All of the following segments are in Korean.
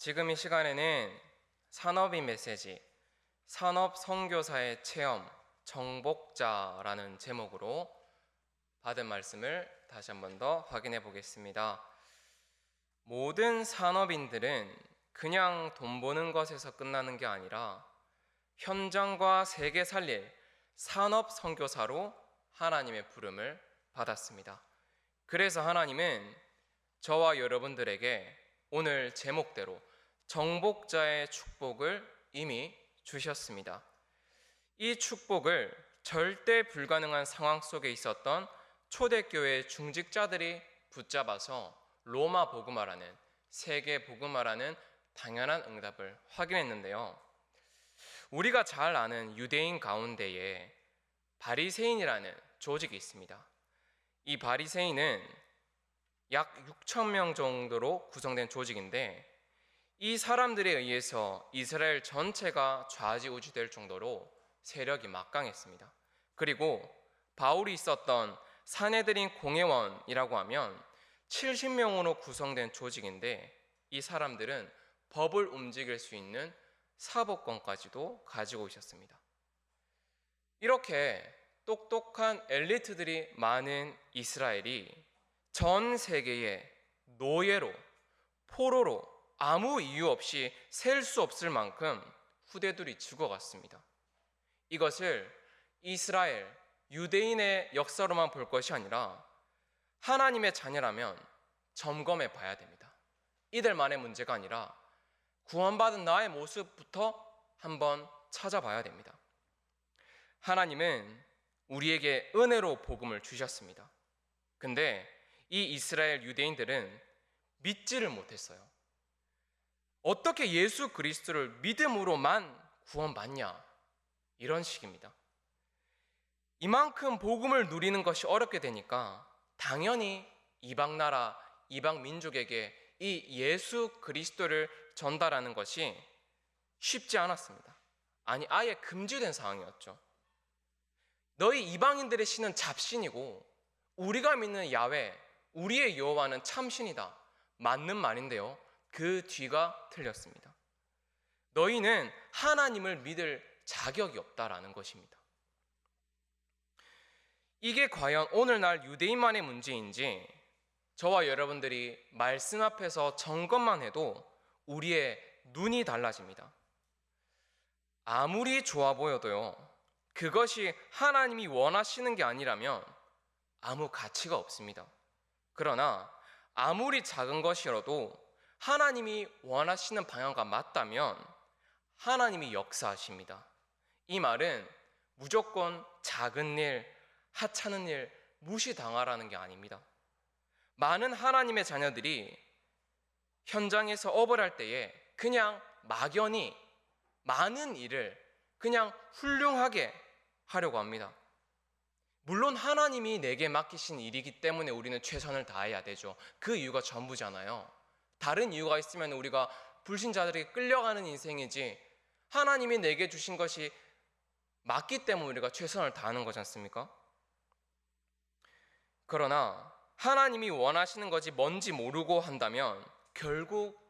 지금 이 시간에는 산업인 메시지, 산업 선교사의 체험, 정복자라는 제목으로 받은 말씀을 다시 한 번 더 확인해 보겠습니다. 모든 산업인들은 그냥 돈 버는 것에서 끝나는 게 아니라 현장과 세계 살릴 산업 선교사로 하나님의 부름을 받았습니다. 그래서 하나님은 저와 여러분들에게 오늘 제목대로 정복자의 축복을 이미 주셨습니다. 이 축복을 절대 불가능한 상황 속에 있었던 초대교회 중직자들이 붙잡아서 로마 복음화라는, 세계 복음화라는 당연한 응답을 확인했는데요. 우리가 잘 아는 유대인 가운데에 바리새인이라는 조직이 있습니다. 이 바리새인은 약 6천 명 정도로 구성된 조직인데, 이 사람들에 의해서 이스라엘 전체가 좌지우지될 정도로 세력이 막강했습니다. 그리고 바울이 있었던 사내들인 공회원이라고 하면 70명으로 구성된 조직인데, 이 사람들은 법을 움직일 수 있는 사법권까지도 가지고 있었습니다. 이렇게 똑똑한 엘리트들이 많은 이스라엘이 전 세계에 노예로, 포로로 아무 이유 없이 셀 수 없을 만큼 후대들이 죽어갔습니다. 이것을 이스라엘, 유대인의 역사로만 볼 것이 아니라 하나님의 자녀라면 점검해 봐야 됩니다. 이들만의 문제가 아니라 구원받은 나의 모습부터 한번 찾아봐야 됩니다. 하나님은 우리에게 은혜로 복음을 주셨습니다. 근데 이 이스라엘 유대인들은 믿지를 못했어요. 어떻게 예수 그리스도를 믿음으로만 구원받냐? 이런 식입니다. 이만큼 복음을 누리는 것이 어렵게 되니까 당연히 이방 나라, 이방 민족에게 이 예수 그리스도를 전달하는 것이 쉽지 않았습니다. 아니, 아예 금지된 상황이었죠. 너희 이방인들의 신은 잡신이고 우리가 믿는 야훼, 우리의 여호와는 참신이다. 맞는 말인데요, 그 뒤가 틀렸습니다. 너희는 하나님을 믿을 자격이 없다라는 것입니다. 이게 과연 오늘날 유대인만의 문제인지, 저와 여러분들이 말씀 앞에서 점검만 해도 우리의 눈이 달라집니다. 아무리 좋아 보여도요, 그것이 하나님이 원하시는 게 아니라면 아무 가치가 없습니다. 그러나 아무리 작은 것이라도 하나님이 원하시는 방향과 맞다면 하나님이 역사하십니다. 이 말은 무조건 작은 일, 하찮은 일 무시당하라는 게 아닙니다. 많은 하나님의 자녀들이 현장에서 업을 할 때에 그냥 막연히 많은 일을 그냥 훌륭하게 하려고 합니다. 물론 하나님이 내게 맡기신 일이기 때문에 우리는 최선을 다해야 되죠. 그 이유가 전부잖아요. 다른 이유가 있으면 우리가 불신자들에게 끌려가는 인생이지, 하나님이 내게 주신 것이 맞기 때문에 우리가 최선을 다하는 거지 않습니까? 그러나 하나님이 원하시는 것이 뭔지 모르고 한다면 결국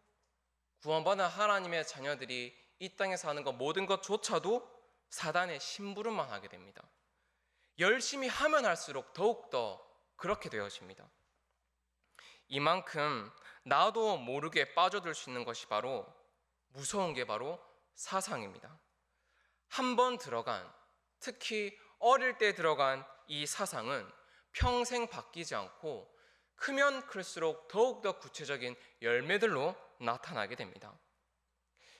구원받은 하나님의 자녀들이 이 땅에서 하는 것 모든 것조차도 사단의 심부름만 하게 됩니다. 열심히 하면 할수록 더욱더 그렇게 되어집니다. 이만큼 나도 모르게 빠져들 수 있는 것이 바로, 무서운 게 바로 사상입니다. 한번 들어간, 특히 어릴 때 들어간 이 사상은 평생 바뀌지 않고 크면 클수록 더욱더 구체적인 열매들로 나타나게 됩니다.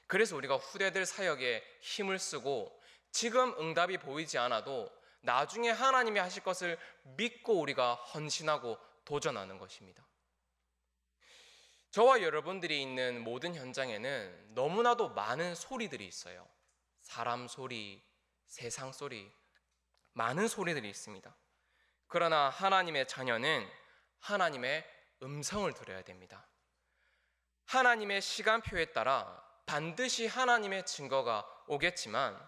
그래서 우리가 후대들 사역에 힘을 쓰고 지금 응답이 보이지 않아도 나중에 하나님이 하실 것을 믿고 우리가 헌신하고 도전하는 것입니다. 저와 여러분들이 있는 모든 현장에는 너무나도 많은 소리들이 있어요. 사람 소리, 세상 소리, 많은 소리들이 있습니다. 그러나 하나님의 자녀는 하나님의 음성을 들어야 됩니다. 하나님의 시간표에 따라 반드시 하나님의 증거가 오겠지만,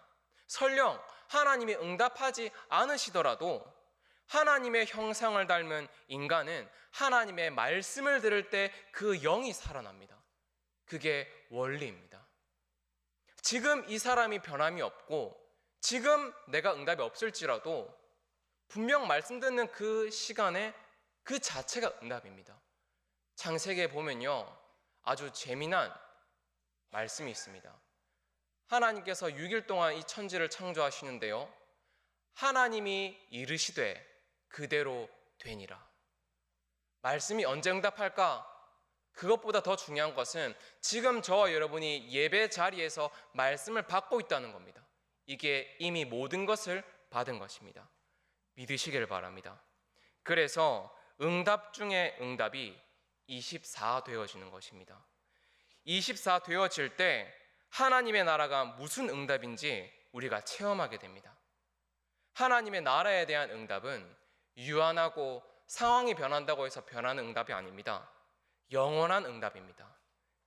설령 하나님이 응답하지 않으시더라도 하나님의 형상을 닮은 인간은 하나님의 말씀을 들을 때 그 영이 살아납니다. 그게 원리입니다. 지금 이 사람이 변함이 없고 지금 내가 응답이 없을지라도 분명 말씀 듣는 그 시간에 그 자체가 응답입니다. 창세기에 보면요, 아주 재미난 말씀이 있습니다. 하나님께서 6일 동안 이 천지를 창조하시는데요, 하나님이 이르시되 그대로 되니라. 말씀이 언제 응답할까? 그것보다 더 중요한 것은 지금 저와 여러분이 예배 자리에서 말씀을 받고 있다는 겁니다. 이게 이미 모든 것을 받은 것입니다. 믿으시길 바랍니다. 그래서 응답 중에 응답이 24 되어지는 것입니다. 24 되어질 때 하나님의 나라가 무슨 응답인지 우리가 체험하게 됩니다. 하나님의 나라에 대한 응답은 유한하고 상황이 변한다고 해서 변하는 응답이 아닙니다. 영원한 응답입니다.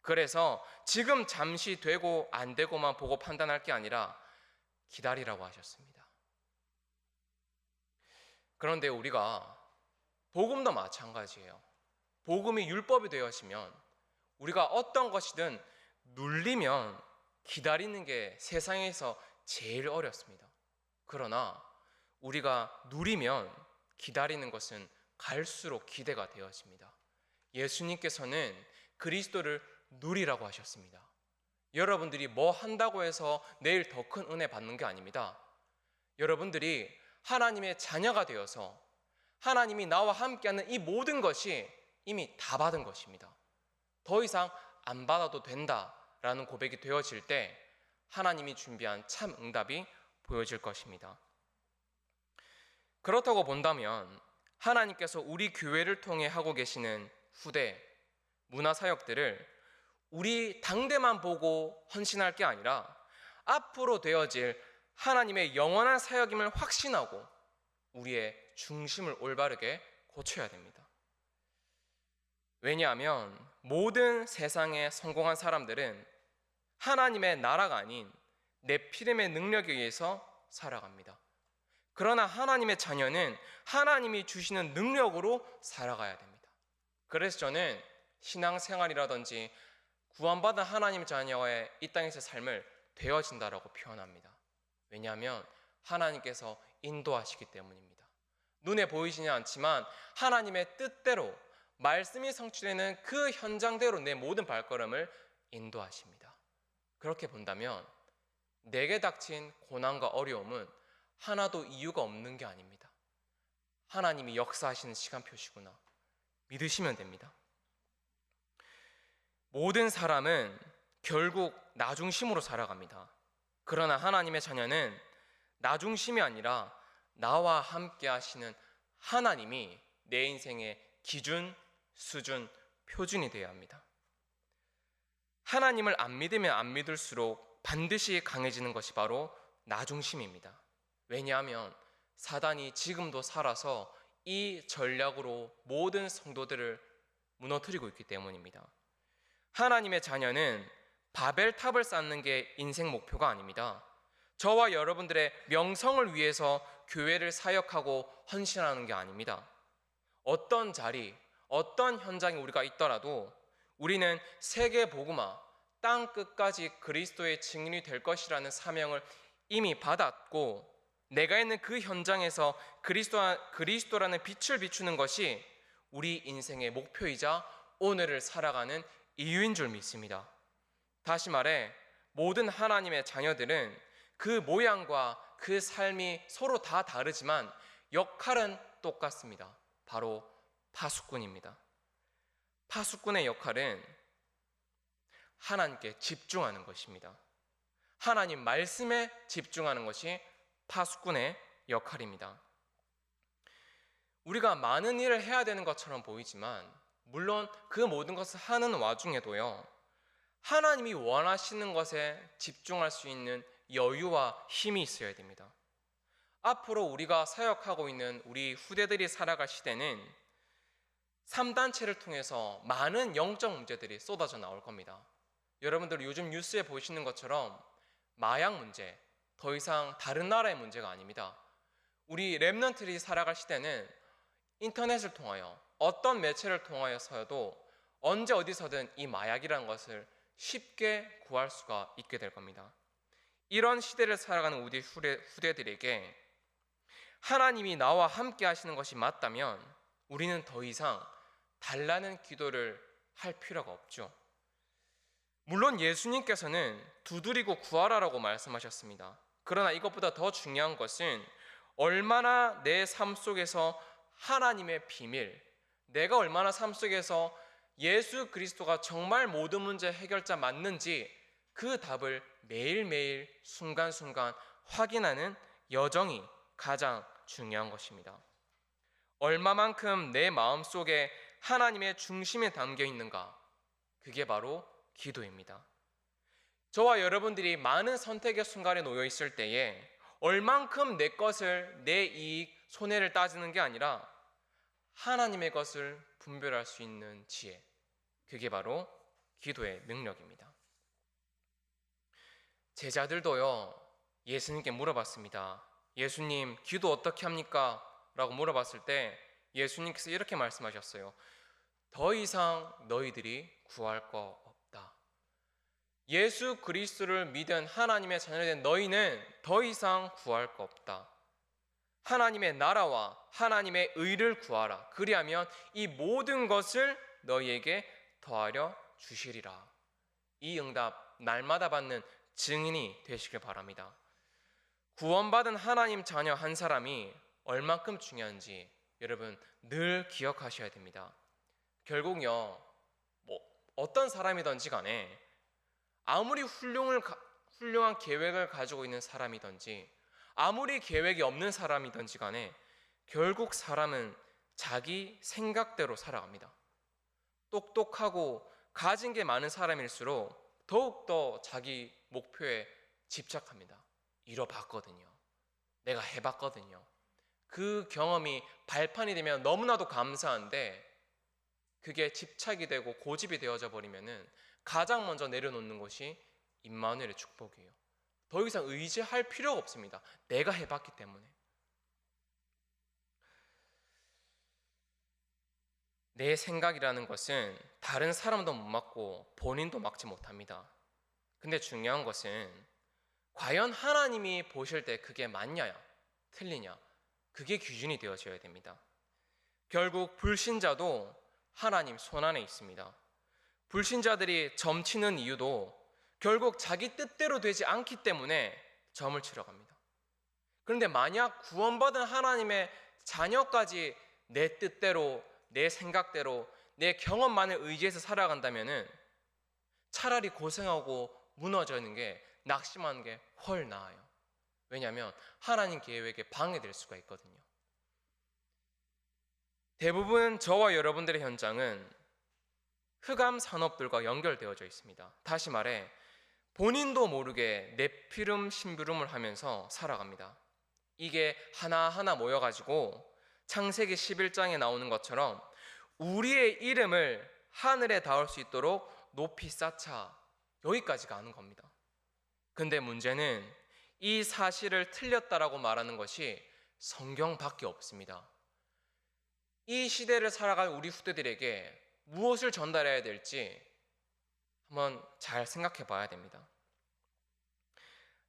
그래서 지금 잠시 되고 안 되고만 보고 판단할 게 아니라 기다리라고 하셨습니다. 그런데 우리가 복음도 마찬가지예요. 복음이 율법이 되어지면 우리가 어떤 것이든 눌리면 기다리는 게 세상에서 제일 어렵습니다. 그러나 우리가 누리면 기다리는 것은 갈수록 기대가 되어집니다. 예수님께서는 그리스도를 누리라고 하셨습니다. 여러분들이 뭐 한다고 해서 내일 더 큰 은혜 받는 게 아닙니다. 여러분들이 하나님의 자녀가 되어서 하나님이 나와 함께하는 이 모든 것이 이미 다 받은 것입니다. 더 이상 안 받아도 된다라는 고백이 되어질 때 하나님이 준비한 참 응답이 보여질 것입니다. 그렇다고 본다면 하나님께서 우리 교회를 통해 하고 계시는 후대 문화사역들을 우리 당대만 보고 헌신할 게 아니라 앞으로 되어질 하나님의 영원한 사역임을 확신하고 우리의 중심을 올바르게 고쳐야 됩니다. 왜냐하면 모든 세상에 성공한 사람들은 하나님의 나라가 아닌 네피림의 능력에 의해서 살아갑니다. 그러나 하나님의 자녀는 하나님이 주시는 능력으로 살아가야 됩니다. 그래서 저는 신앙생활이라든지 구원받은 하나님의 자녀의 이 땅에서의 삶을 되어진다라고 표현합니다. 왜냐하면 하나님께서 인도하시기 때문입니다. 눈에 보이지는 않지만 하나님의 뜻대로 말씀이 성취되는 그 현장대로 내 모든 발걸음을 인도하십니다. 그렇게 본다면 내게 닥친 고난과 어려움은 하나도 이유가 없는 게 아닙니다. 하나님이 역사하시는 시간표시구나 믿으시면 됩니다. 모든 사람은 결국 나 중심으로 살아갑니다. 그러나 하나님의 자녀는 나 중심이 아니라 나와 함께 하시는 하나님이 내 인생의 기준, 수준, 표준이 되어야 합니다. 하나님을 안 믿으면 안 믿을수록 반드시 강해지는 것이 바로 나 중심입니다. 왜냐하면 사단이 지금도 살아서 이 전략으로 모든 성도들을 무너뜨리고 있기 때문입니다. 하나님의 자녀는 바벨탑을 쌓는 게 인생 목표가 아닙니다. 저와 여러분들의 명성을 위해서 교회를 사역하고 헌신하는 게 아닙니다. 어떤 자리, 어떤 현장에 우리가 있더라도 우리는 세계 복음화, 땅 끝까지 그리스도의 증인이 될 것이라는 사명을 이미 받았고 내가 있는 그 현장에서 그리스도라는 빛을 비추는 것이 우리 인생의 목표이자 오늘을 살아가는 이유인 줄 믿습니다. 다시 말해 모든 하나님의 자녀들은 그 모양과 그 삶이 서로 다 다르지만 역할은 똑같습니다. 바로 파수꾼입니다. 파수꾼의 역할은 하나님께 집중하는 것입니다. 하나님 말씀에 집중하는 것이 파수꾼의 역할입니다. 우리가 많은 일을 해야 되는 것처럼 보이지만 물론 그 모든 것을 하는 와중에도요, 하나님이 원하시는 것에 집중할 수 있는 여유와 힘이 있어야 됩니다. 앞으로 우리가 사역하고 있는 우리 후대들이 살아갈 시대는 3단체를 통해서 많은 영적 문제들이 쏟아져 나올 겁니다. 여러분들 요즘 뉴스에 보시는 것처럼 마약 문제, 더 이상 다른 나라의 문제가 아닙니다. 우리 렘넌트들이 살아갈 시대는 인터넷을 통하여 어떤 매체를 통하여서도 언제 어디서든 이 마약이라는 것을 쉽게 구할 수가 있게 될 겁니다. 이런 시대를 살아가는 우리 후대들에게 하나님이 나와 함께 하시는 것이 맞다면 우리는 더 이상 달라는 기도를 할 필요가 없죠. 물론 예수님께서는 두드리고 구하라라고 말씀하셨습니다. 그러나 이것보다 더 중요한 것은 얼마나 내 삶 속에서 하나님의 비밀, 내가 얼마나 삶 속에서 예수 그리스도가 정말 모든 문제 해결자 맞는지 그 답을 매일매일 순간순간 확인하는 여정이 가장 중요한 것입니다. 얼마만큼 내 마음속에 하나님의 중심에 담겨 있는가, 그게 바로 기도입니다. 저와 여러분들이 많은 선택의 순간에 놓여 있을 때에 얼만큼 내 것을, 내 이익, 손해를 따지는 게 아니라 하나님의 것을 분별할 수 있는 지혜, 그게 바로 기도의 능력입니다. 제자들도요, 예수님께 물어봤습니다. 예수님, 기도 어떻게 합니까? 라고 물어봤을 때 예수님께서 이렇게 말씀하셨어요. 더 이상 너희들이 구할 거 없다. 예수 그리스도를 믿은 하나님의 자녀된 너희는 더 이상 구할 거 없다. 하나님의 나라와 하나님의 의를 구하라. 그리하면 이 모든 것을 너희에게 더하려 주시리라. 이 응답 날마다 받는 증인이 되시길 바랍니다. 구원받은 하나님 자녀 한 사람이 얼만큼 중요한지 여러분 늘 기억하셔야 됩니다. 결국요, 어떤 사람이든지 간에 아무리 훌륭한 계획을 가지고 있는 사람이든지 아무리 계획이 없는 사람이든지 간에 결국 사람은 자기 생각대로 살아갑니다. 똑똑하고 가진 게 많은 사람일수록 더욱더 자기 목표에 집착합니다. 이뤄봤거든요. 내가 해봤거든요. 그 경험이 발판이 되면 너무나도 감사한데 그게 집착이 되고 고집이 되어져 버리면은 가장 먼저 내려놓는 것이 임마누엘의 축복이에요. 더 이상 의지할 필요가 없습니다. 내가 해봤기 때문에. 내 생각이라는 것은 다른 사람도 못 막고 본인도 막지 못합니다. 근데 중요한 것은 과연 하나님이 보실 때 그게 맞냐, 틀리냐, 그게 기준이 되어져야 됩니다. 결국 불신자도 하나님 손안에 있습니다. 불신자들이 점치는 이유도 결국 자기 뜻대로 되지 않기 때문에 점을 치러 갑니다. 그런데 만약 구원받은 하나님의 자녀까지 내 뜻대로, 내 생각대로, 내 경험만을 의지해서 살아간다면은 차라리 고생하고 무너져 있는 게, 낙심하는 게 훨 나아요. 왜냐하면 하나님 계획에 방해될 수가 있거든요. 대부분 저와 여러분들의 현장은 흑암 산업들과 연결되어져 있습니다. 다시 말해 본인도 모르게 네피름 심부름을 하면서 살아갑니다. 이게 하나하나 모여가지고 창세기 11장에 나오는 것처럼 우리의 이름을 하늘에 닿을 수 있도록 높이 쌓자, 여기까지 가는 겁니다. 근데 문제는 이 사실을 틀렸다라고 말하는 것이 성경밖에 없습니다. 이 시대를 살아갈 우리 후대들에게 무엇을 전달해야 될지 한번 잘 생각해 봐야 됩니다.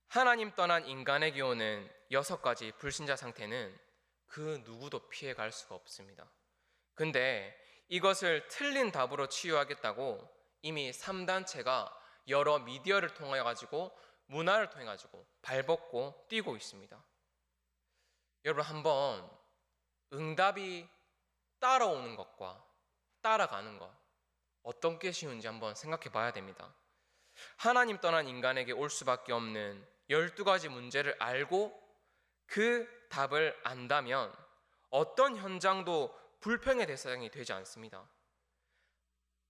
하나님 떠난 인간에게 오는 6가지 불신자 상태는 그 누구도 피해갈 수가 없습니다. 근데 이것을 틀린 답으로 치유하겠다고 이미 3단체가 여러 미디어를 통해 가지고 문화를 통해 가지고 발벗고 뛰고 있습니다. 여러분 한번 응답이 따라오는 것과 따라가는 것, 어떤 게 쉬운지 한번 생각해 봐야 됩니다. 하나님 떠난 인간에게 올 수밖에 없는 12가지 문제를 알고 그 답을 안다면 어떤 현장도 불평의 대상이 되지 않습니다.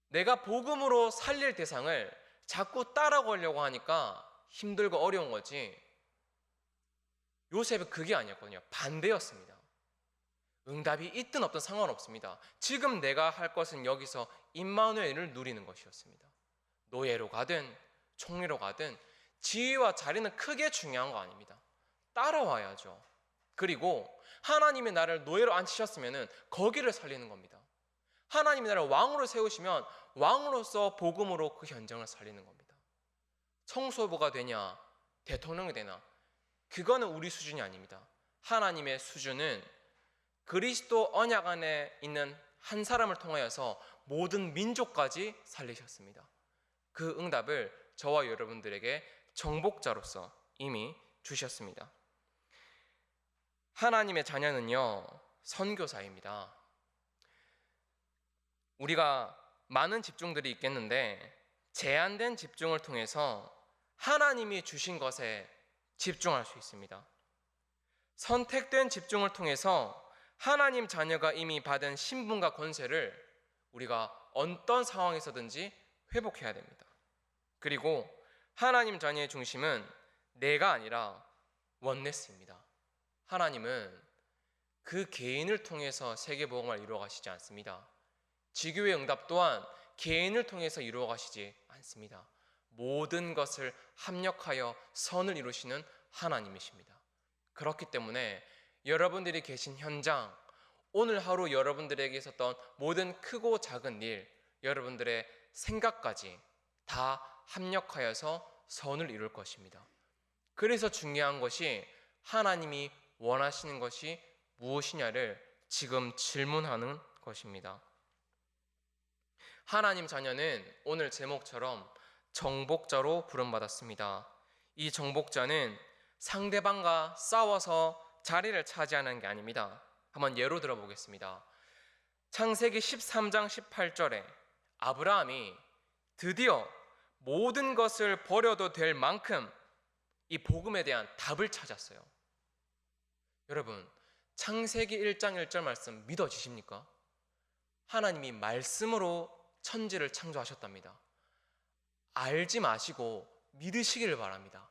내가 복음으로 살릴 대상을 자꾸 따라가려고 하니까 힘들고 어려운 거지, 요셉은 그게 아니었거든요. 반대였습니다. 응답이 있든 없든 상관없습니다. 지금 내가 할 것은 여기서 임마누엘을 누리는 것이었습니다. 노예로 가든 총리로 가든 지위와 자리는 크게 중요한 거 아닙니다. 따라와야죠. 그리고 하나님이 나를 노예로 앉히셨으면 거기를 살리는 겁니다. 하나님이 나를 왕으로 세우시면 왕으로서 복음으로 그 현장을 살리는 겁니다. 청소부가 되냐, 대통령이 되나, 그거는 우리 수준이 아닙니다. 하나님의 수준은 그리스도 언약 안에 있는 한 사람을 통하여서 모든 민족까지 살리셨습니다. 그 응답을 저와 여러분들에게 정복자로서 이미 주셨습니다. 하나님의 자녀는요, 선교사입니다. 우리가 많은 집중들이 있겠는데 제한된 집중을 통해서 하나님이 주신 것에 집중할 수 있습니다. 선택된 집중을 통해서 하나님 자녀가 이미 받은 신분과 권세를 우리가 어떤 상황에서든지 회복해야 됩니다. 그리고 하나님 자녀의 중심은 내가 아니라 원네스입니다. 하나님은 그 개인을 통해서 세계복음을 이루어 가시지 않습니다. 지교의 응답 또한 개인을 통해서 이루어 가시지 않습니다. 모든 것을 합력하여 선을 이루시는 하나님이십니다. 그렇기 때문에 여러분들이 계신 현장, 오늘 하루 여러분들에게 있었던 모든 크고 작은 일, 여러분들의 생각까지 다 합력하여서 선을 이룰 것입니다. 그래서 중요한 것이 하나님이 원하시는 것이 무엇이냐를 지금 질문하는 것입니다. 하나님 자녀는 오늘 제목처럼 정복자로 부름받았습니다. 이 정복자는 상대방과 싸워서 자리를 차지하는 게 아닙니다. 한번 예로 들어보겠습니다. 창세기 13장 18절에 아브라함이 드디어 모든 것을 버려도 될 만큼 이 복음에 대한 답을 찾았어요. 여러분, 창세기 1장 1절 말씀 믿어지십니까? 하나님이 말씀으로 천지를 창조하셨답니다. 알지 마시고 믿으시기를 바랍니다.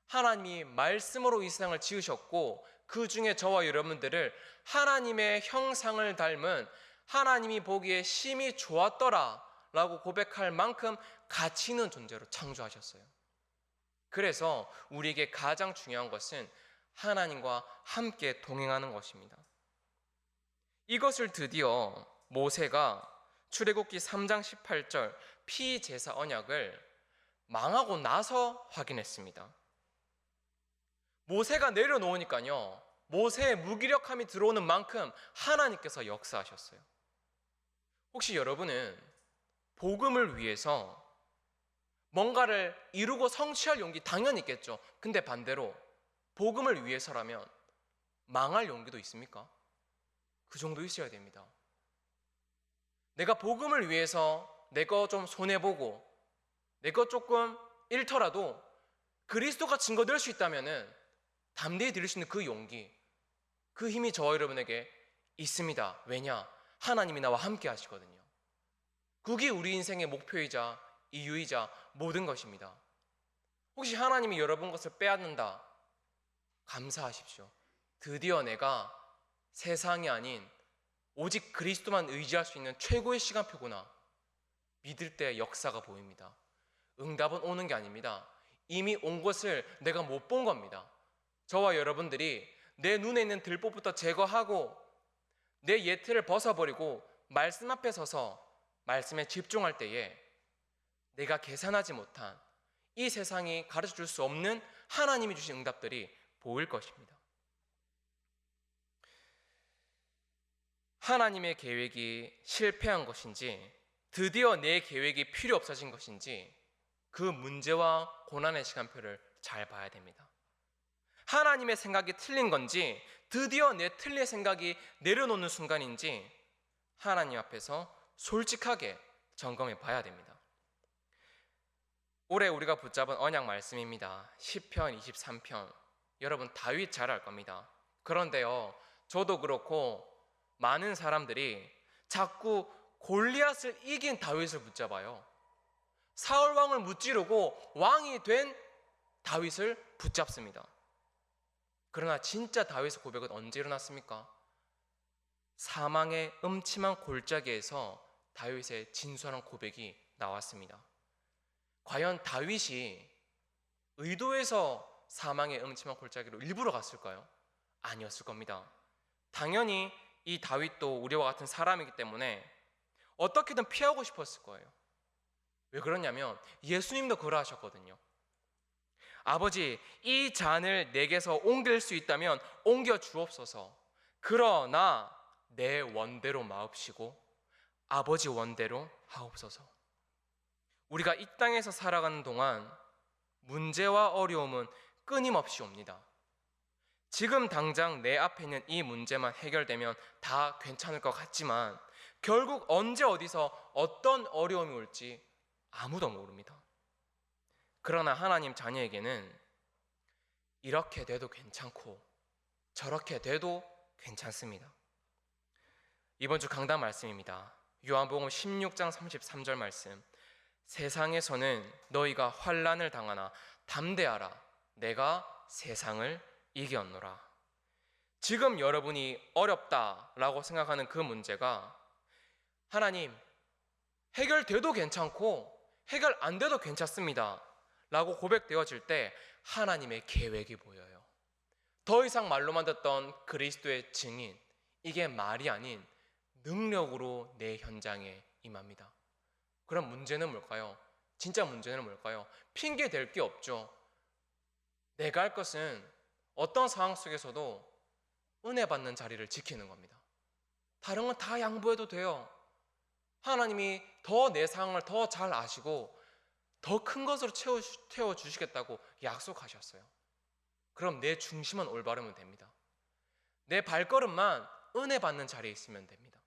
하나님이 말씀으로 이 세상을 지으셨고 그 중에 저와 여러분들을 하나님의 형상을 닮은 하나님이 보기에 심히 좋았더라 라고 고백할 만큼 가치 있는 존재로 창조하셨어요. 그래서 우리에게 가장 중요한 것은 하나님과 함께 동행하는 것입니다. 이것을 드디어 모세가 출애굽기 3장 18절 피제사 언약을 망하고 나서 확인했습니다. 모세가 내려놓으니까요, 모세의 무기력함이 들어오는 만큼 하나님께서 역사하셨어요. 혹시 여러분은 복음을 위해서 뭔가를 이루고 성취할 용기 당연히 있겠죠. 근데 반대로 복음을 위해서라면 망할 용기도 있습니까? 그 정도 있어야 됩니다. 내가 복음을 위해서 내 거 좀 손해보고 내 거 조금 잃더라도 그리스도가 증거 될 수 있다면 담대히 드릴 수 있는 그 용기, 그 힘이 저와 여러분에게 있습니다. 왜냐? 하나님이 나와 함께 하시거든요. 그게 우리 인생의 목표이자 이유이자 모든 것입니다. 혹시 하나님이 여러분 것을 빼앗는다, 감사하십시오. 드디어 내가 세상이 아닌 오직 그리스도만 의지할 수 있는 최고의 시간표구나. 믿을 때 역사가 보입니다. 응답은 오는 게 아닙니다. 이미 온 것을 내가 못 본 겁니다. 저와 여러분들이 내 눈에 있는 들보부터 제거하고 내 예틀을 벗어버리고 말씀 앞에 서서 말씀에 집중할 때에 내가 계산하지 못한 이 세상이 가르쳐줄 수 없는 하나님이 주신 응답들이 보일 것입니다. 하나님의 계획이 실패한 것인지 드디어 내 계획이 필요 없어진 것인지 그 문제와 고난의 시간표를 잘 봐야 됩니다. 하나님의 생각이 틀린 건지 드디어 내 틀린 생각이 내려놓는 순간인지 하나님 앞에서 솔직하게 점검해 봐야 됩니다. 올해 우리가 붙잡은 언약 말씀입니다. 시편 23편. 여러분 다윗 잘 알 겁니다. 그런데요, 저도 그렇고 많은 사람들이 자꾸 골리앗을 이긴 다윗을 붙잡아요. 사울 왕을 무찌르고 왕이 된 다윗을 붙잡습니다. 그러나 진짜 다윗의 고백은 언제 일어났습니까? 사망의 음침한 골짜기에서 다윗의 진솔한 고백이 나왔습니다. 과연 다윗이 의도해서 사망의 음침한 골짜기로 일부러 갔을까요? 아니었을 겁니다. 당연히 이 다윗도 우리와 같은 사람이기 때문에 어떻게든 피하고 싶었을 거예요. 왜 그러냐면 예수님도 그러 하셨거든요. 아버지, 이 잔을 내게서 옮길 수 있다면 옮겨 주옵소서. 그러나 내 원대로 마옵시고 아버지 원대로 하옵소서. 우리가 이 땅에서 살아가는 동안 문제와 어려움은 끊임없이 옵니다. 지금 당장 내 앞에 있는 이 문제만 해결되면 다 괜찮을 것 같지만 결국 언제 어디서 어떤 어려움이 올지 아무도 모릅니다. 그러나 하나님 자녀에게는 이렇게 돼도 괜찮고 저렇게 돼도 괜찮습니다. 이번 주 강단 말씀입니다. 요한복음 16장 33절 말씀. 세상에서는 너희가 환난을 당하나 담대하라. 내가 세상을 이겼노라. 지금 여러분이 어렵다라고 생각하는 그 문제가 하나님 해결돼도 괜찮고 해결 안 돼도 괜찮습니다 라고 고백되어질 때 하나님의 계획이 보여요. 더 이상 말로만 듣던 그리스도의 증인, 이게 말이 아닌 능력으로 내 현장에 임합니다. 그럼 문제는 뭘까요? 진짜 문제는 뭘까요? 핑계 댈 게 없죠. 내가 할 것은 어떤 상황 속에서도 은혜 받는 자리를 지키는 겁니다. 다른 건 다 양보해도 돼요. 하나님이 더 내 상황을 더 잘 아시고 더 큰 것으로 채워주시겠다고 약속하셨어요. 그럼 내 중심은 올바르면 됩니다. 내 발걸음만 은혜 받는 자리에 있으면 됩니다.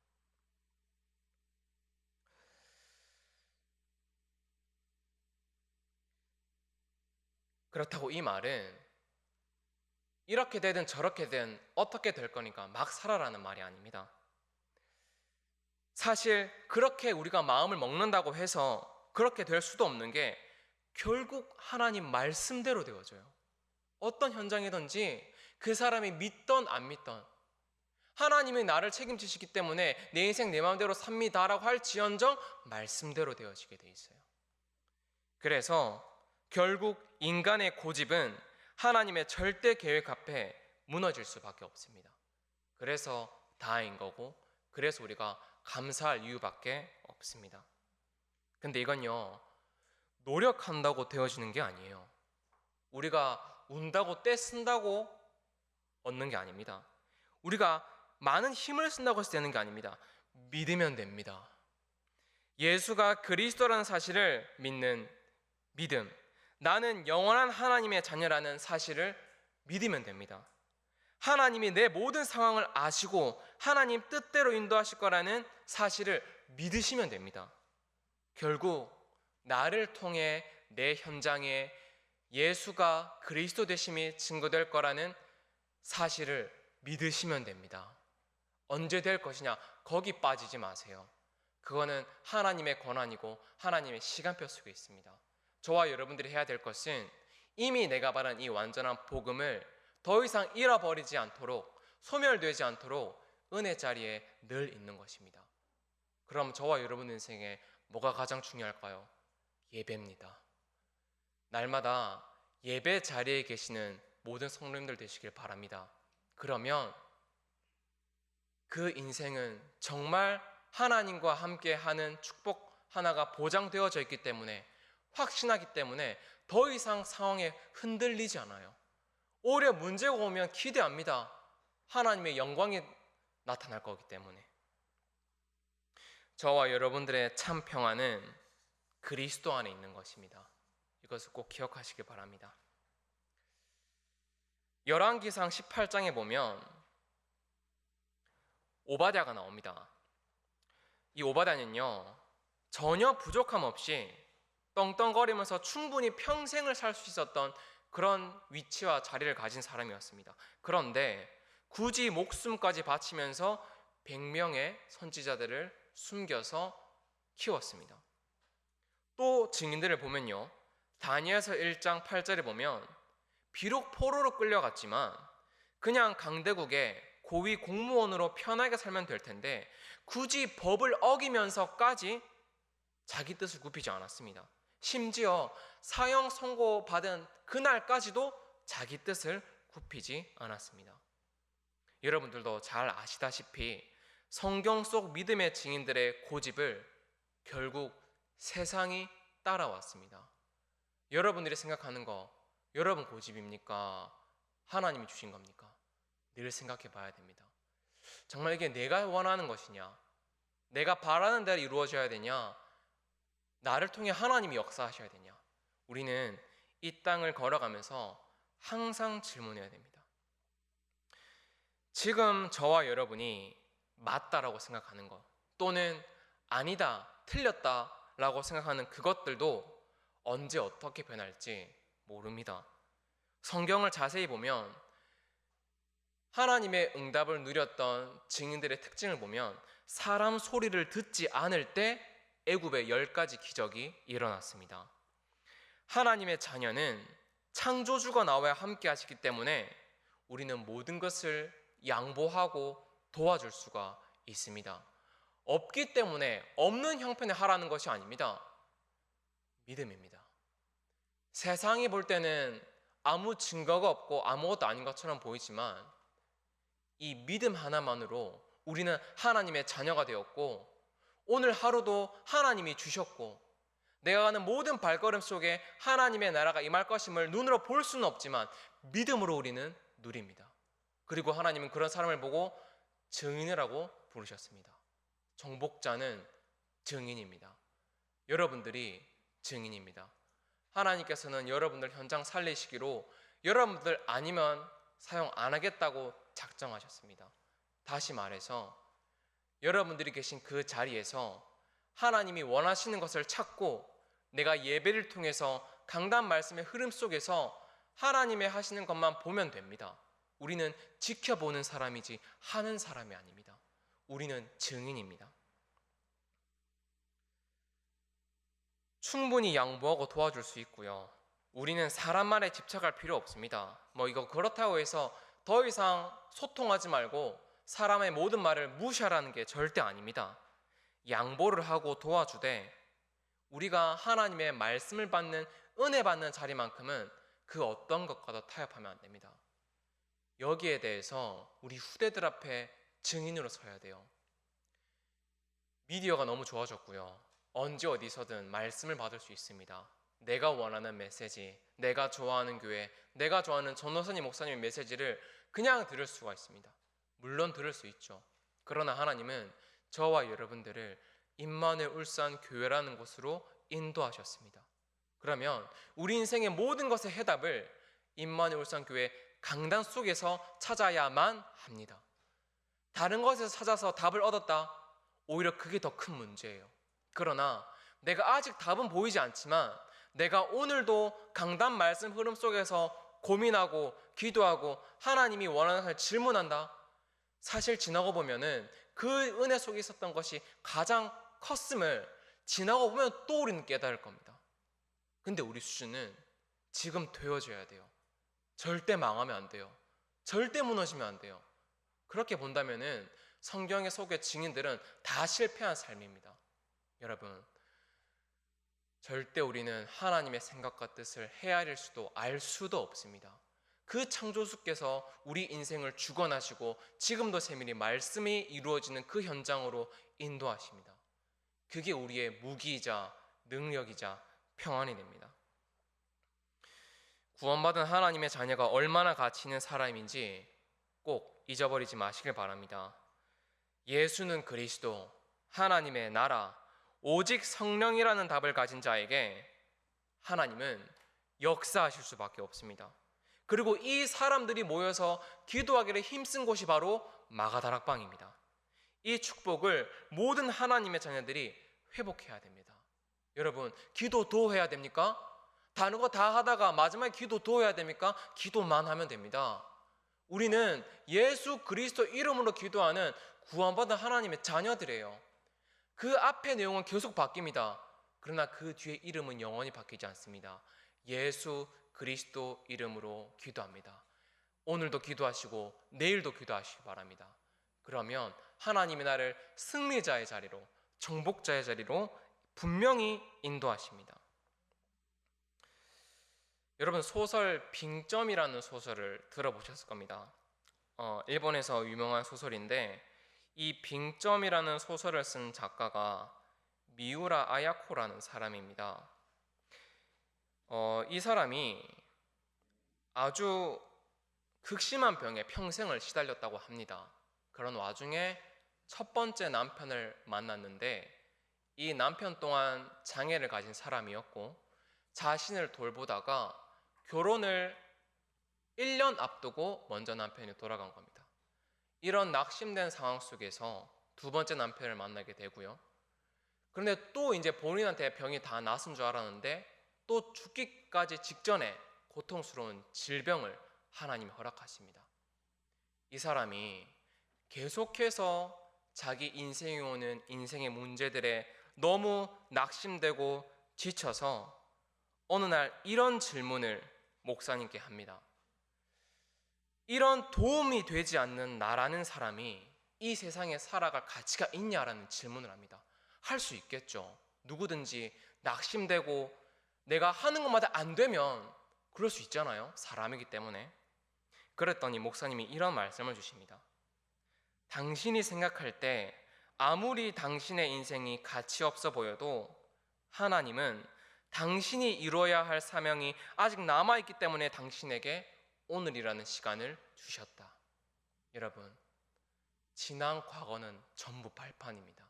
그렇다고 이 말은 이렇게 되든 저렇게 되든 어떻게 될 거니까 막 살아라는 말이 아닙니다. 사실 그렇게 우리가 마음을 먹는다고 해서 그렇게 될 수도 없는 게 결국 하나님 말씀대로 되어져요. 어떤 현장이든지 그 사람이 믿던 안 믿던 하나님이 나를 책임지시기 때문에 내 인생 내 마음대로 삽니다라고 할지언정 말씀대로 되어지게 돼 있어요. 그래서 결국 인간의 고집은 하나님의 절대 계획 앞에 무너질 수밖에 없습니다. 그래서 다행인 거고 그래서 우리가 감사할 이유밖에 없습니다. 근데 이건요 노력한다고 되어지는 게 아니에요. 우리가 운다고 떼쓴다고 얻는 게 아닙니다. 우리가 많은 힘을 쓴다고 해서 되는 게 아닙니다. 믿으면 됩니다. 예수가 그리스도라는 사실을 믿는 믿음, 나는 영원한 하나님의 자녀라는 사실을 믿으면 됩니다. 하나님이 내 모든 상황을 아시고 하나님 뜻대로 인도하실 거라는 사실을 믿으시면 됩니다. 결국 나를 통해 내 현장에 예수가 그리스도 되심이 증거될 거라는 사실을 믿으시면 됩니다. 언제 될 것이냐? 거기 빠지지 마세요. 그거는 하나님의 권한이고 하나님의 시간표 속에 있습니다. 저와 여러분들이 해야 될 것은 이미 내가 말한 이 완전한 복음을 더 이상 잃어버리지 않도록 소멸되지 않도록 은혜 자리에 늘 있는 것입니다. 그럼 저와 여러분 인생에 뭐가 가장 중요할까요? 예배입니다. 날마다 예배 자리에 계시는 모든 성도님들 되시길 바랍니다. 그러면 그 인생은 정말 하나님과 함께 하는 축복 하나가 보장되어져 있기 때문에 확신하기 때문에 더 이상 상황에 흔들리지 않아요. 오히려 문제가 오면 기대합니다. 하나님의 영광이 나타날 거기 때문에. 저와 여러분들의 참 평안은 그리스도 안에 있는 것입니다. 이것을 꼭 기억하시기 바랍니다. 열왕기상 18장에 보면 오바댜가 나옵니다. 이 오바댜는요 전혀 부족함 없이 떵떵거리면서 충분히 평생을 살 수 있었던 그런 위치와 자리를 가진 사람이었습니다. 그런데 굳이 목숨까지 바치면서 100명의 선지자들을 숨겨서 키웠습니다. 또 증인들을 보면요 다니엘서 1장 8절에 보면 비록 포로로 끌려갔지만 그냥 강대국의 고위 공무원으로 편하게 살면 될 텐데 굳이 법을 어기면서까지 자기 뜻을 굽히지 않았습니다. 심지어 사형 선고받은 그날까지도 자기 뜻을 굽히지 않았습니다. 여러분들도 잘 아시다시피 성경 속 믿음의 증인들의 고집을 결국 세상이 따라왔습니다. 여러분들이 생각하는 거 여러분 고집입니까? 하나님이 주신 겁니까? 늘 생각해 봐야 됩니다. 정말 이게 내가 원하는 것이냐? 내가 바라는 대로 이루어져야 되냐? 나를 통해 하나님이 역사하셔야 되냐? 우리는 이 땅을 걸어가면서 항상 질문해야 됩니다. 지금 저와 여러분이 맞다라고 생각하는 것 또는 아니다, 틀렸다라고 생각하는 그것들도 언제 어떻게 변할지 모릅니다. 성경을 자세히 보면 하나님의 응답을 누렸던 증인들의 특징을 보면 사람 소리를 듣지 않을 때 애굽의 10가지 기적이 일어났습니다. 하나님의 자녀는 창조주가 나와 함께 하시기 때문에 우리는 모든 것을 양보하고 도와줄 수가 있습니다. 없기 때문에 없는 형편에 하라는 것이 아닙니다. 믿음입니다. 세상이 볼 때는 아무 증거가 없고 아무것도 아닌 것처럼 보이지만 이 믿음 하나만으로 우리는 하나님의 자녀가 되었고 오늘 하루도 하나님이 주셨고 내가 가는 모든 발걸음 속에 하나님의 나라가 임할 것임을 눈으로 볼 수는 없지만 믿음으로 우리는 누립니다. 그리고 하나님은 그런 사람을 보고 증인이라고 부르셨습니다. 정복자는 증인입니다. 여러분들이 증인입니다. 하나님께서는 여러분들 현장 살리시기로 여러분들 아니면 사용 안 하겠다고 작정하셨습니다. 다시 말해서 여러분들이 계신 그 자리에서 하나님이 원하시는 것을 찾고 내가 예배를 통해서 강단 말씀의 흐름 속에서 하나님의 하시는 것만 보면 됩니다. 우리는 지켜보는 사람이지 하는 사람이 아닙니다. 우리는 증인입니다. 충분히 양보하고 도와줄 수 있고요. 우리는 사람 말에 집착할 필요 없습니다. 이거 그렇다고 해서 더 이상 소통하지 말고 사람의 모든 말을 무시하라는 게 절대 아닙니다. 양보를 하고 도와주되 우리가 하나님의 말씀을 받는 은혜 받는 자리만큼은 그 어떤 것과도 타협하면 안 됩니다. 여기에 대해서 우리 후대들 앞에 증인으로 서야 돼요. 미디어가 너무 좋아졌고요. 언제 어디서든 말씀을 받을 수 있습니다. 내가 원하는 메시지, 내가 좋아하는 교회, 내가 좋아하는 전도사님, 목사님의 메시지를 그냥 들을 수가 있습니다. 물론 들을 수 있죠. 그러나 하나님은 저와 여러분들을 임마누엘 울산 교회라는 곳으로 인도하셨습니다. 그러면 우리 인생의 모든 것의 해답을 임마누엘 울산 교회 강단 속에서 찾아야만 합니다. 다른 것에서 찾아서 답을 얻었다? 오히려 그게 더 큰 문제예요. 그러나 내가 아직 답은 보이지 않지만 내가 오늘도 강단 말씀 흐름 속에서 고민하고 기도하고 하나님이 원하는 것을 질문한다? 사실 지나고 보면은 그 은혜 속에 있었던 것이 가장 컸음을 지나고 보면 또 우리는 깨달을 겁니다. 근데 우리 수준은 지금 되어져야 돼요. 절대 망하면 안 돼요. 절대 무너지면 안 돼요. 그렇게 본다면은 성경의 속의 증인들은 다 실패한 삶입니다. 여러분, 절대 우리는 하나님의 생각과 뜻을 헤아릴 수도 알 수도 없습니다. 그 창조주께서 우리 인생을 주관하시고 지금도 세밀히 말씀이 이루어지는 그 현장으로 인도하십니다. 그게 우리의 무기이자 능력이자 평안이 됩니다. 구원받은 하나님의 자녀가 얼마나 가치 있는 사람인지 꼭 잊어버리지 마시길 바랍니다. 예수는 그리스도, 하나님의 나라, 오직 성령이라는 답을 가진 자에게 하나님은 역사하실 수밖에 없습니다. 그리고 이 사람들이 모여서 기도하기를 힘쓴 곳이 바로 마가다락방입니다. 이 축복을 모든 하나님의 자녀들이 회복해야 됩니다. 여러분, 기도도 해야 됩니까? 다른 거 다 하다가 마지막에 기도도 해야 됩니까? 기도만 하면 됩니다. 우리는 예수 그리스도 이름으로 기도하는 구원받은 하나님의 자녀들이에요. 그 앞의 내용은 계속 바뀝니다. 그러나 그 뒤에 이름은 영원히 바뀌지 않습니다. 예수 그리스도 이름으로 기도합니다. 오늘도 기도하시고 내일도 기도하시기 바랍니다. 그러면 하나님이 나를 승리자의 자리로, 정복자의 자리로 분명히 인도하십니다. 여러분, 소설 빙점이라는 소설을 들어보셨을 겁니다. 일본에서 유명한 소설인데 이 빙점이라는 소설을 쓴 작가가 미우라 아야코라는 사람입니다. 이 사람이 아주 극심한 병에 평생을 시달렸다고 합니다. 그런 와중에 첫 번째 남편을 만났는데 이 남편 또한 장애를 가진 사람이었고 자신을 돌보다가 결혼을 1년 앞두고 먼저 남편이 돌아간 겁니다. 이런 낙심된 상황 속에서 두 번째 남편을 만나게 되고요. 그런데 또 이제 본인한테 병이 다 나은 줄 알았는데 또 죽기까지 직전에 고통스러운 질병을 하나님이 허락하십니다. 이 사람이 계속해서 자기 인생에 오는 인생의 문제들에 너무 낙심되고 지쳐서 어느 날 이런 질문을 목사님께 합니다. 이런 도움이 되지 않는 나라는 사람이 이 세상에 살아갈 가치가 있냐라는 질문을 합니다. 할 수 있겠죠. 누구든지 낙심되고 내가 하는 것마다 안 되면 그럴 수 있잖아요. 사람이기 때문에. 그랬더니 목사님이 이런 말씀을 주십니다. 당신이 생각할 때 아무리 당신의 인생이 가치 없어 보여도 하나님은 당신이 이루어야 할 사명이 아직 남아있기 때문에 당신에게 오늘이라는 시간을 주셨다. 여러분, 지난 과거는 전부 발판입니다.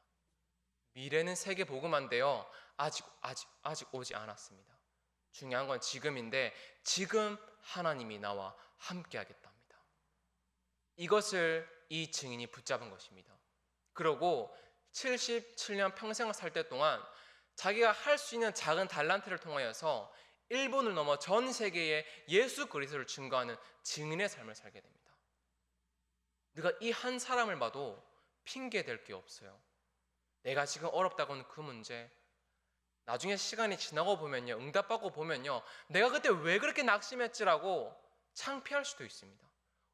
미래는 세계 복음화인데요. 아직 오지 않았습니다. 중요한 건 지금인데 지금 하나님이 나와 함께 하겠답니다. 이것을 이 증인이 붙잡은 것입니다. 그러고 77년 평생을 살 때 동안 자기가 할 수 있는 작은 달란트를 통하여서 일본을 넘어 전 세계에 예수 그리스도를 증거하는 증인의 삶을 살게 됩니다. 네가 이 한 사람을 봐도 핑계 댈 게 없어요. 내가 지금 어렵다고 하는 그 문제, 나중에 시간이 지나고 보면요, 응답받고 보면요, 내가 그때 왜 그렇게 낙심했지라고 창피할 수도 있습니다.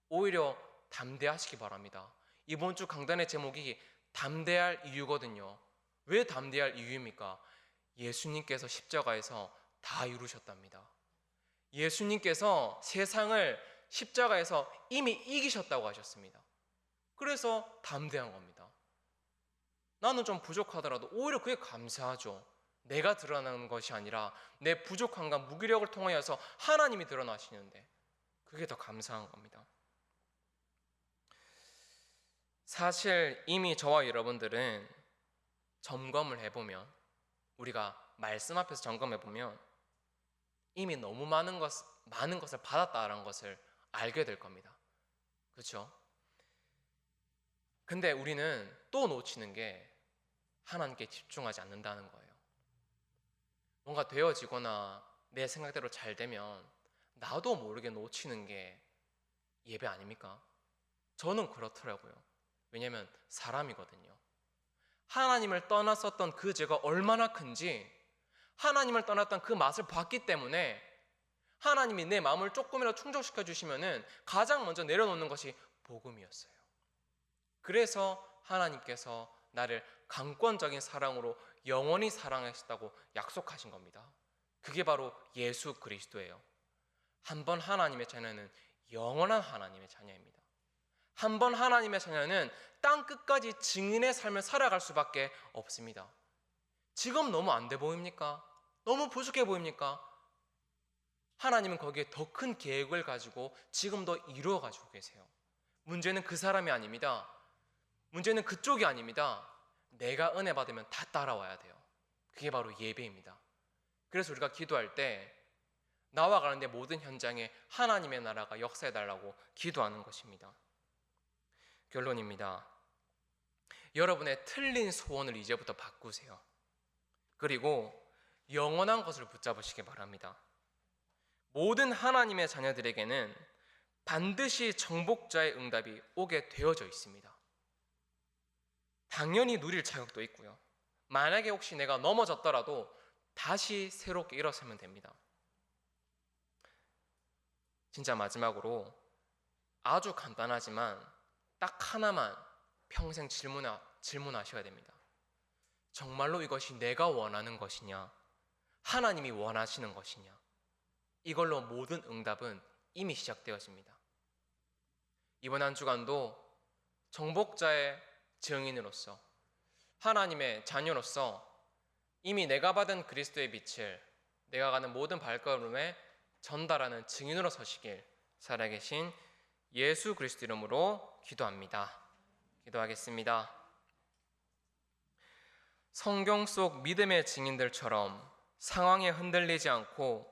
오히려 담대하시기 바랍니다. 이번 주 강단의 제목이 담대할 이유거든요. 왜 담대할 이유입니까? 예수님께서 십자가에서 다 이루셨답니다. 예수님께서 세상을 십자가에서 이미 이기셨다고 하셨습니다. 그래서 담대한 겁니다. 나는 좀 부족하더라도 오히려 그게 감사하죠. 내가 드러나는 것이 아니라 내 부족함과 무기력을 통하여서 하나님이 드러나시는데 그게 더 감사한 겁니다. 사실 이미 저와 여러분들은 점검을 해보면, 우리가 말씀 앞에서 점검해보면 이미 너무 많은 것을 받았다라는 것을 알게 될 겁니다. 그렇죠? 근데 우리는 또 놓치는 게 하나님께 집중하지 않는다는 거예요. 뭔가 되어지거나 내 생각대로 잘 되면 나도 모르게 놓치는 게 예배 아닙니까? 저는 그렇더라고요. 왜냐하면 사람이거든요. 하나님을 떠났었던 그 죄가 얼마나 큰지 하나님을 떠났던 그 맛을 봤기 때문에 하나님이 내 마음을 조금이라도 충족시켜 주시면은 가장 먼저 내려놓는 것이 복음이었어요. 그래서 하나님께서 나를 강권적인 사랑으로 영원히 사랑하셨다고 약속하신 겁니다. 그게 바로 예수 그리스도예요. 한번 하나님의 자녀는 영원한 하나님의 자녀입니다. 한번 하나님의 자녀는 땅 끝까지 증인의 삶을 살아갈 수밖에 없습니다. 지금 너무 안 돼 보입니까? 너무 부족해 보입니까? 하나님은 거기에 더 큰 계획을 가지고 지금도 이루어 가지고 계세요. 문제는 그 사람이 아닙니다. 문제는 그쪽이 아닙니다. 내가 은혜 받으면 다 따라와야 돼요. 그게 바로 예배입니다. 그래서 우리가 기도할 때 나와 가는데 모든 현장에 하나님의 나라가 역사해달라고 기도하는 것입니다. 결론입니다. 여러분의 틀린 소원을 이제부터 바꾸세요. 그리고 영원한 것을 붙잡으시기 바랍니다. 모든 하나님의 자녀들에게는 반드시 정복자의 응답이 오게 되어져 있습니다. 당연히 누릴 자격도 있고요. 만약에 혹시 내가 넘어졌더라도 다시 새롭게 일어서면 됩니다. 진짜 마지막으로 아주 간단하지만 딱 하나만 평생 질문하셔야 됩니다. 정말로 이것이 내가 원하는 것이냐? 하나님이 원하시는 것이냐? 이걸로 모든 응답은 이미 시작되었습니다. 이번 한 주간도 정복자의 증인으로서, 하나님의 자녀로서 이미 내가 받은 그리스도의 빛을 내가 가는 모든 발걸음에 전달하는 증인으로 서시길 살아계신 예수 그리스도 이름으로 기도합니다. 기도하겠습니다. 성경 속 믿음의 증인들처럼 상황에 흔들리지 않고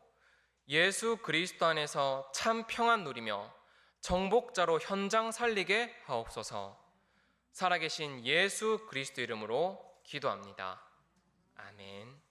예수 그리스도 안에서 참 평안 누리며 정복자로 현장 살리게 하옵소서. 살아계신 예수 그리스도 이름으로 기도합니다. 아멘.